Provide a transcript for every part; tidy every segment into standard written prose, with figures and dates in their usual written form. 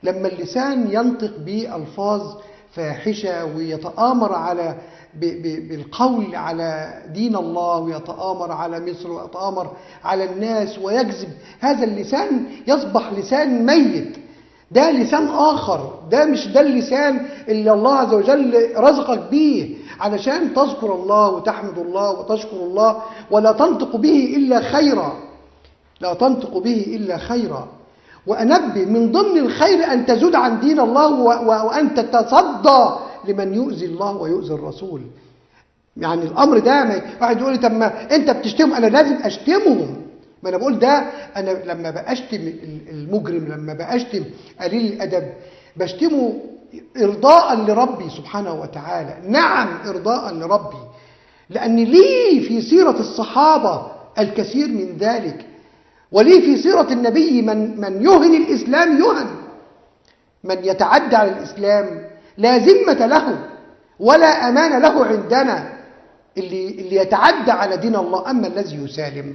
لما اللسان ينطق بألفاظ فاحشة ويتآمر على بالقول على دين الله، ويتآمر على مصر، ويتآمر على الناس، ويكذب، هذا اللسان يصبح لسان ميت. ده لسان آخر، ده مش ده اللسان اللي الله عز وجل رزقك به علشان تذكر الله وتحمد الله وتشكر الله، ولا تنطق به إلا خيرا، لا تنطق به إلا خيرا. وأنبه من ضمن الخير أن تزود عن دين الله وأن تتصدى لمن يؤذي الله ويؤذي الرسول. يعني الأمر ده واحد يقول لي طب ما أنت بتشتمهم، أنا لازم أشتمهم. ما أنا بقول ده، أنا لما بأشتم المجرم، لما بأشتم قليل الأدب، بشتمه إرضاء لربي سبحانه وتعالى. نعم إرضاء لربي، لأن لي في سيرة الصحابة الكثير من ذلك، ولي في سيرة النبي من يهن الإسلام يهن، من يتعدى على الإسلام لا ذمة له ولا أمان له عندنا. اللي يتعدى على دين الله. أما الذي يسالم،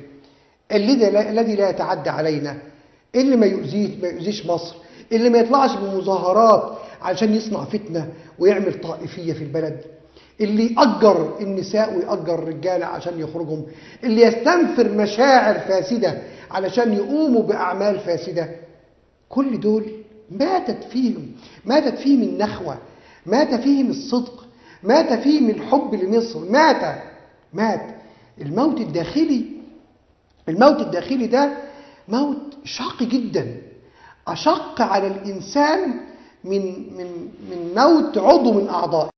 الذي لا يتعدى علينا، اللي ما يؤذيش مصر، اللي ما يطلعش بمظاهرات علشان يصنع فتنة ويعمل طائفية في البلد، اللي يأجر النساء ويأجر الرجالة عشان يخرجهم، اللي يستنفر مشاعر فاسدة علشان يقوموا بأعمال فاسدة، كل دول ماتت فيهم النخوة، مات فيهم الصدق، مات فيهم الحب لمصر، مات. الموت الداخلي ده موت شاق جدا، أشق على الإنسان من موت عضو من أعضائه.